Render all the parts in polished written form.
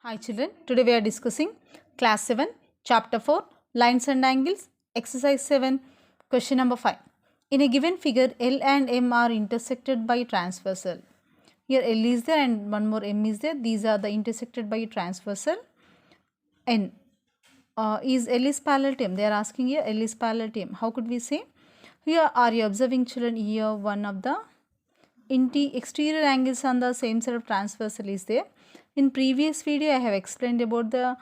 Hi children, today we are discussing class 7, chapter 4, lines and angles, exercise 7, question number 5. In a given figure, L and M are intersected by transversal. Here L is there and one more M is there. These are the intersected by transversal. N. Is L is parallel to M? They are asking here L is parallel to M. How could we say? Here are you observing children, here one of the exterior angles on the same side of transversal is there. In previous video I have explained about the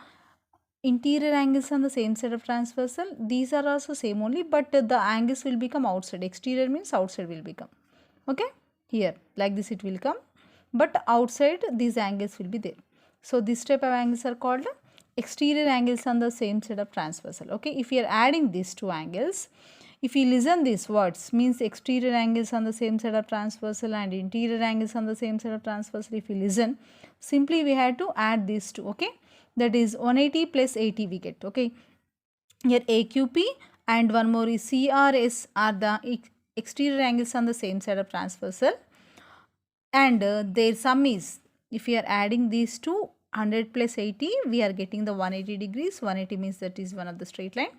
interior angles on the same side of transversal. These are also same only, but the angles will become outside. Exterior means outside will become. Okay, here like this it will come, but outside these angles will be there. So this type of angles are called exterior angles on the same side of transversal. Okay, if we are adding these two angles, if we listen these words, means exterior angles on the same side of transversal and interior angles on the same side of transversal, if we listen, simply we had to add these two. Okay, that is 180 plus 80 we get. Okay, here AQP and one more is CRS are the exterior angles on the same side of transversal, and their sum is, if we are adding these two, 100 plus 80, we are getting the 180 degrees. 180 means that is one of the straight line.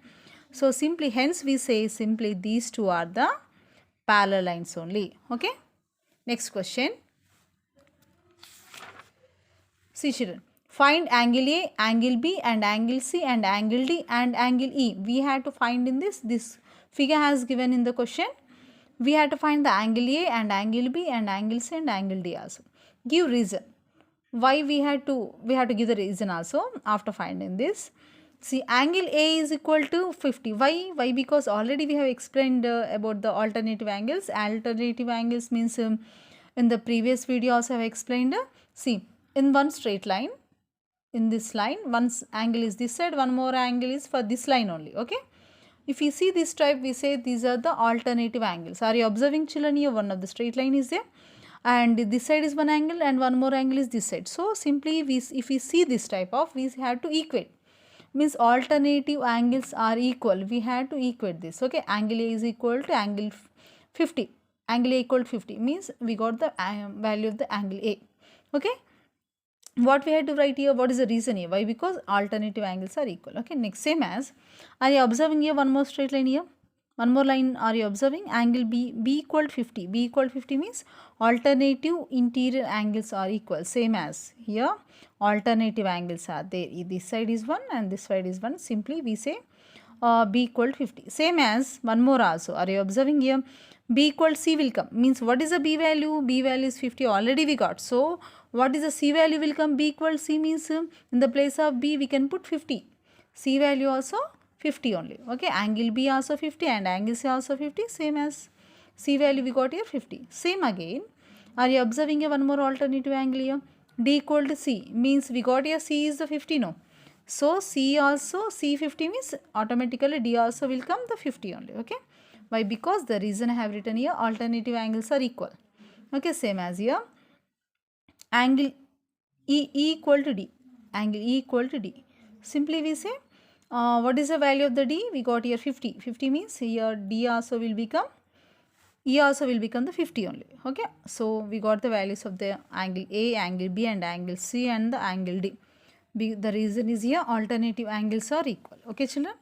So simply, hence we say simply these two are the parallel lines only. Okay, next question. See children, find angle A, angle B and angle C and angle D and angle E. We had to find in this figure has given in the question. We had to find the angle A and angle B and angle C and angle D also. Give reason. Why we had to give the reason also after finding this. See, angle A is equal to 50. Why? Why? Because already we have explained about the alternative angles. Alternative angles means in the previous video also I have explained. See, in one straight line, in this line, one angle is this side, one more angle is for this line only. Okay. If you see this type, we say these are the alternative angles. Are you observing children here? One of the straight line is there, and this side is one angle and one more angle is this side. So simply if we see this type of, we have to equate. Means alternative angles are equal. We have to equate this. Okay, angle A is equal to angle 50. Angle A equal to 50 means we got the value of the angle A. Okay, what we had to write here, what is the reason here? Why? Because alternative angles are equal. Okay, next, same as, are you observing here one more straight line here? One more line, are you observing? Angle B equal to 50. B equal to 50 means alternative interior angles are equal. Same as here, alternative angles are there. This side is 1 and this side is 1. Simply we say B equal to 50. Same as one more also. Are you observing here? B equal to C will come. Means what is the B value? B value is 50. Already we got. So what is the C value will come? B equal to C means in the place of B we can put 50. C value also 50 only. Okay, angle B also 50 and angle C also 50. Same as C value we got here 50. Same again. Are you observing here one more alternative angle here? D equal to C means we got here C is the 50, no. So C also, C 50 means automatically D also will come the 50 only. Okay. Why? Because the reason I have written here, alternative angles are equal. Okay, same as here. Angle E equal to D. Angle E equal to D. Simply we say, what is the value of the D? We got here 50. 50 means here D also will become, E also will become the 50 only. Okay. So we got the values of the angle A, angle B and angle C and the angle D. The reason is here alternative angles are equal. Okay children.